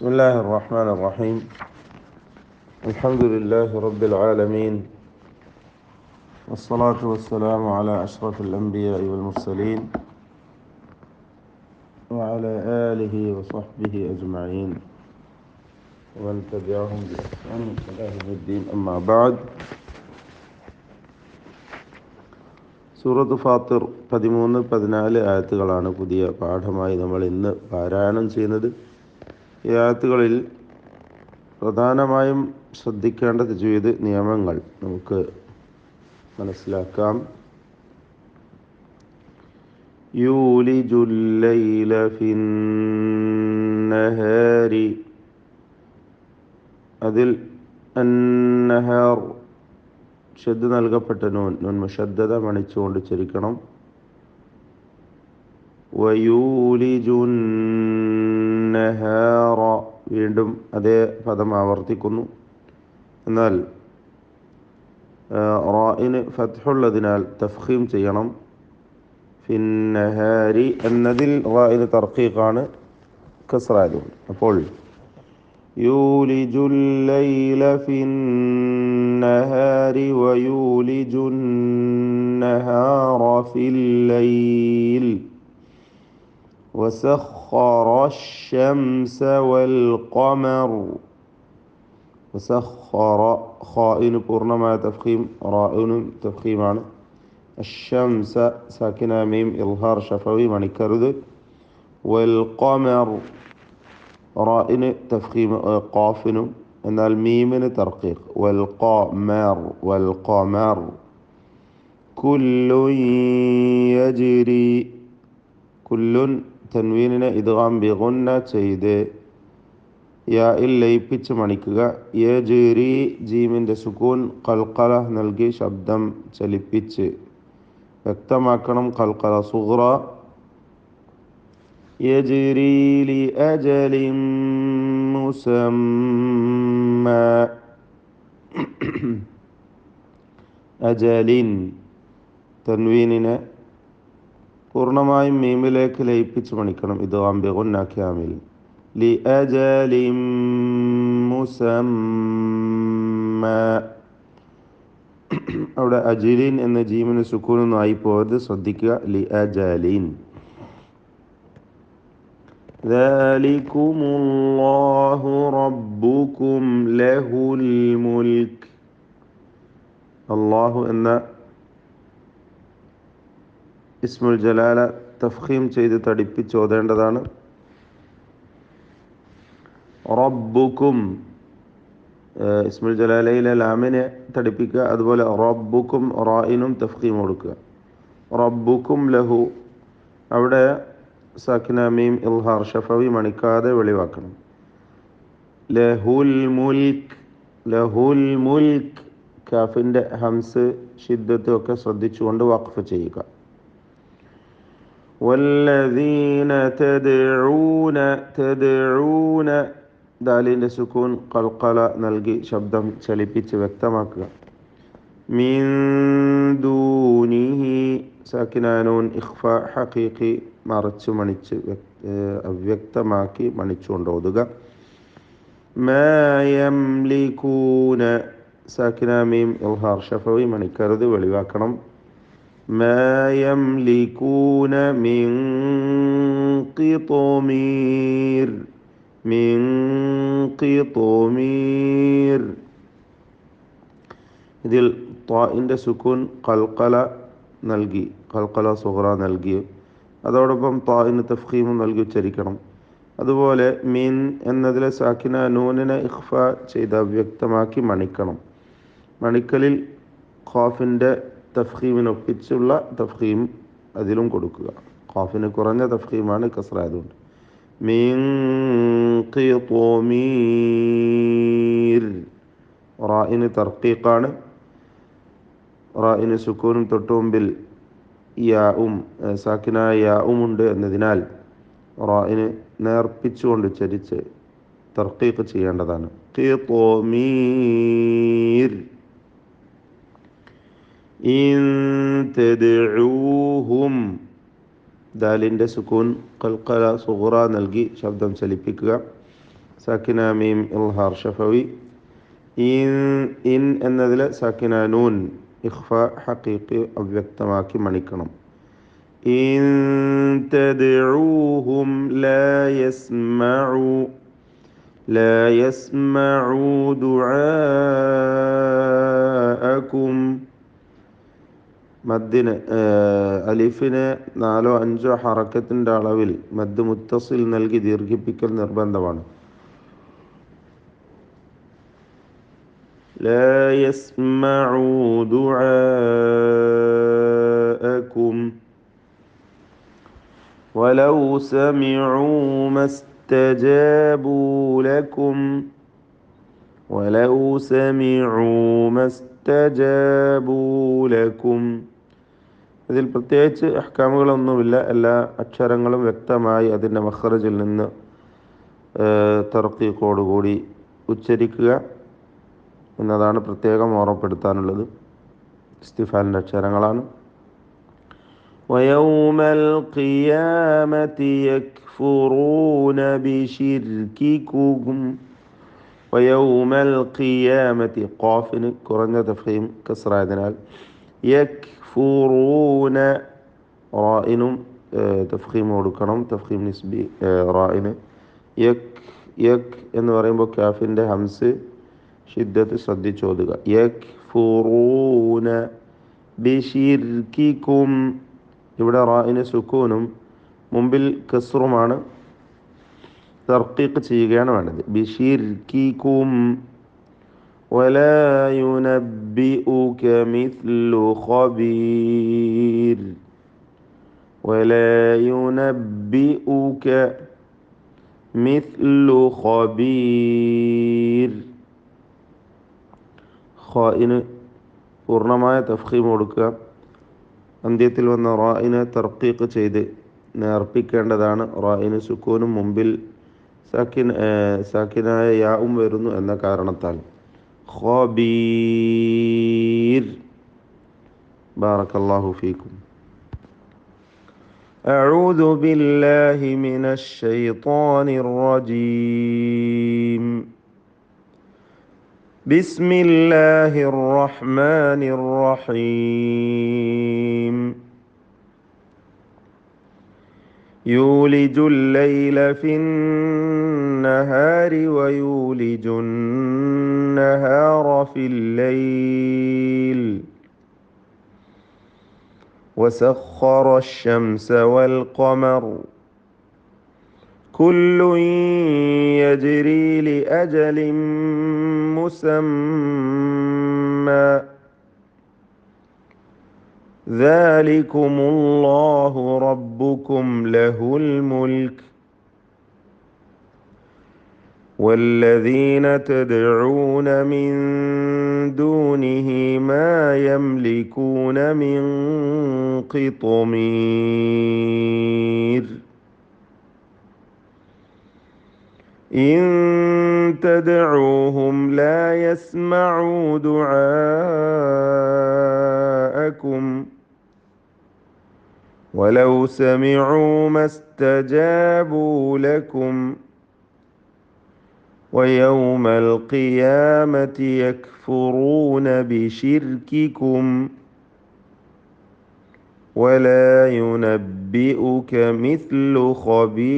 بسم الله الرحمن الرحيم. الحمد لله رب العالمين، والصلاة والسلام على أشرف الأنبياء والمرسلين وعلى آله وصحبه أجمعين ومن تبعهم بإحسان إلى يوم الدين. أما بعد. സൂറത്ത് ഫാത്തിർ 13-14 ആയത്തുകളാണ് പുതിയ പാഠമായി നമ്മൾ ഇന്ന് പാരായണം ചെയ്യുന്നത്. ഈ ആയത്തുകളിൽ പ്രധാനമായും ശ്രദ്ധിക്കേണ്ട തജ്വീദ് നിയമങ്ങൾ നമുക്ക് മനസ്സിലാക്കാം. യൂലിജുൽ ലൈല ഫിന്നഹാരി, അതിൽ അന്നഹാർ ഷദ് നൽകപ്പെട്ട നൂൻ മുഷദ്ദദ മണിച്ചുകൊണ്ട് ചരിക്കണം. വയൂലിജുൻ നഹാറ, വീണ്ടും അതേ പദം ആവർത്തിക്കുന്നു. എന്നാൽ റാഇന് ഫത്ഹുള്ളതിനാൽ തഫ്ഖീം ചെയ്യണം. ഫിന്നഹാരി എന്നതിൽ റാഇന് തർഖീഖാണ്, കസ്റായതുകൊണ്ട്. അപ്പോൾ യൂലിജുൽ ലൈല ഫിന്നഹാരി വയൂലിജുൻ നഹാറ ഫിൽ ലൈൽ وسخر الشمس والقمر. وسخر خائن പൂർണ്ണമായ തഫ്ഖീം, റാഇനും തഫ്ഖീമാണ്. الشمس സാക്കിന മീം ഇൽഹാർ ഷഫവി മണിക്കരുത്. والقمر റാഇന് തഫ്ഖീം ഖാഫിനും, എന്നാൽ മീമിന് തർഖീഖ്. والقمر والقمر كل يجري, കുല്ലുൻ തൻവീനിനെ ഇദ്ഗാം ബിഗുന്ന ചെയ്ത് യാഇൽ ലയിപ്പിച്ച് മണിക്കുക. യജ്രി ജീമിൻ്റെ സുകൂൻ ഖൽഖല നൽകി ശബ്ദം ചലിപ്പിച്ച് വ്യക്തമാക്കണം. ഖൽഖല സുഗ്റ. യജ്രി ലി അജലിൻ മുസമ്മ, അജലിൻ തൻവീനിനെ പൂർണ്ണമായും മീമിലേക്ക് ലയിപ്പിച്ച് മണിക്കണം. ഇത് ബിഗുന്ന കാമിൽ. ലി അജലിൻ മുസമ്മ, അവിടെ അജിലിൻ എന്ന ജീമിന് സുക്കൂനൊന്നും ആയിപ്പോയത് ശ്രദ്ധിക്കുക. ലി അജലിൻ. ദാലികുമുല്ലാഹു റബ്ബുകും ലഹുൽ മുൽക്ക്. അല്ലാഹു എന്ന ഇസ്മുൽ ജലാല തഫ്ഖീം ചെയ്ത് തടിപ്പിച്ച് ഓതേണ്ടതാണ്. റബ്ബുക്കും ഇസ്മുൽ ജലാലയിലെ ലാമിനെ തടിപ്പിക്കുക. അതുപോലെ റബ്ബുക്കും റായിനും തഫ്ഖീം കൊടുക്കുക. റബ്ബുക്കും ലഹു, അവിടെ സാക്കിന മീം ഇൽഹാർ ഷഫവി മണിക്കാതെ വെളിവാക്കണം. ലഹുൽ മുൽക്ക്, ലഹുൽ മുൽക്ക് കാഫിൻ്റെ ഹംസ് ഷിദ്ദത്തും ഒക്കെ ശ്രദ്ധിച്ചുകൊണ്ട് വഖഫ് ചെയ്യുക. വല്ലദീന തദ്ഊന, തദ്ഊന ദാലിൻ്റെ സുക്കൂൻ ഖൽഖല നൽകി ശബ്ദം ചലിപ്പിച്ച് വ്യക്തമാക്കുക. മിൻ ദൂനിഹി സാക്കിനാനൂൻ ഇഖ്ഫാ ഹഖീഖി മറച്ചു മണിച്ച് അവ്യക്തമാക്കി മണിച്ചുകൊണ്ട് ഓതുക. മാ യംലികൂന സാക്കിന മീം ഇൽഹാർ ഷഫവി മണിക്കരുത് വെളിവാക്കണം. ما يملكون من قطمير, من قطمير ഇതിൽ ത്വാഇൻ്റെ സുക്കൂൻ ഖൽഖല നൽകി, ഖൽഖല സുഗ്റ നൽകി, അതോടൊപ്പം ത്വാഇന് തഫ്ഖീമും നൽകി ഉച്ചരിക്കണം. അതുപോലെ മിൻ എന്നതിലെ സാക്കിന നൂനിനെ ഇഖ്ഫ ചെയ്ത് അവ്യക്തമാക്കി മണിക്കണം. മണിക്കലിൽ ഖാഫിൻ്റെ തഫ്ഖീമിനൊപ്പിച്ചുള്ള തഫ്ഖീം അതിലും കൊടുക്കുക. ഖാഫിന് കുറഞ്ഞ തഫ്ഖീമാണ്, കസ്റായതുകൊണ്ട്. മിൻ ഖിത്മീർ റാഇന് തർഖീഖാണ്. റാഇന് സുക്കൂനും തൊട്ടു മുമ്പിൽ യാഉം സാക്കിനായ യാഉം ഉണ്ട് എന്നതിനാൽ റാഇന് നേർപ്പിച്ചുകൊണ്ട് ഉച്ചരിച്ച് തർഖീഖ് ചെയ്യേണ്ടതാണ്. ഖിത്മീർ. ഇൻ തദ്ഊഹും ദാലിൻ്റെ സുക്കൂൻ ഖൽഖല സുഗ്റ നൽകി ശബ്ദം ചലിപ്പിക്കുക. സാക്കിന മീം ഇൽഹാർ ഷഫവി. ഇൻ എന്നതിൽ സാക്കിന നൂൻ ഇഖ്ഫ ഹഖീഖി അവ്യക്തമാക്കി മണിക്കണം. ഇൻ തദ്ഊഹും ലാ യസ്മഉ ദുആഅകും. മദ്ദിന് അലിഫിന് 4-5 ഹറക്കത്തിൻ്റെ അളവിൽ മദ് മുത്തസിൽ നൽകി ദീർഘിപ്പിക്കൽ നിർബന്ധമാണ്. ലാ യസ്മഉ ദുആഅകും വലൗ സമിഉ മസ്തജാബു ലക്കും ഇതിൽ പ്രത്യേകിച്ച് അഹ്കാമുകളൊന്നുമില്ല. എല്ലാ അക്ഷരങ്ങളും വ്യക്തമായി അതിൻ്റെ മഖ്റജിൽ നിന്ന് തർക്കീഖോടുകൂടി ഉച്ചരിക്കുക എന്നതാണ് പ്രത്യേകം ഓർമ്മപ്പെടുത്താനുള്ളത്. ഇസ്തിഫാലിൻ്റെ അക്ഷരങ്ങളാണ്. വയൗമൽ ഖിയാമത്തി യക്ഫുറൂന ബിശിർകികും. വയൗമൽ ഖിയാമത്തി ഖാഫിന് കുറഞ്ഞ തഫ്ഖീം കസ്റായതിനാൽ യക്ഫുറൂന റായിനും തഫ്ഖീം കൊടുക്കണം. തഫ്ഖീം നിസ്ബി റായിന്. യക് എന്ന് പറയുമ്പോൾ കാഫിൻ്റെ ഹംസ് ഷിദ്ദത്ത് ശ്രദ്ധിച്ചോതുക. യക്ഫുറൂന ബിശിർകികും. ഇവിടെ റായിന് സുക്കൂനും മുമ്പിൽ കസ്റുമാണ്. തർക്കീഖ് ചെയ്യുകയാണ് വേണ്ടത്. ബിശിർകികും വലാ യുനബ്ബിഉക മിസ്ലു ഖബീർ. വലാ യുനബ്ബിഉക മിസ്ലു ഖബീർ. ഖായിന് പൂർണ്ണമായ തഫ്ഖീം കൊടുക്കുക. അന്ത്യത്തിൽ വന്ന റായിനെ തർക്കീഖ് ചെയ്ത് നേർപ്പിക്കേണ്ടതാണ്. റായിന് സുക്കൂനും മുമ്പിൽ സാക്കിനായ യാവും വരുന്നു എന്ന കാരണത്താൽ. ഖബീർ. ബാറക്കല്ലാഹു ഫീക്കും. അഊദു ബില്ലാഹി മിനശ് ശൈത്വാനിർ റജീം. ബിസ്മില്ലാഹിർ റഹ്മാനിർ റഹീം. യൂലിജുൽ ലൈല ഫിന്നഹാരി വയൂലിജുൻ നഹാറ ഫിൽ ലൈൽ വസഖറ അശ്ശംസ വൽ ഖമർ കുല്ലുൻ യജ്രി ലിഅജലിൻ മുസമ്മാ ദാലികുമുല്ലാഹു റബ്ബുകും ലഹുൽ മുൽക് വല്ലദീന തദ്ഊന മിൻ ദൂനിഹി മാ യംലികൂന മിൻ ഖിത്മീർ. ഇൻ തദ്ഊഹും ലാ യസ്മഉ ദുആഅകും വലൗ സമിഉ മസ്തജാബു ലക്കും വയൗമൽ ഖിയാമത്തി യക്ഫുറൂന ബിശിർകികും വലാ യുനബ്ബിഉക മിസ്ലു ഖബീർ.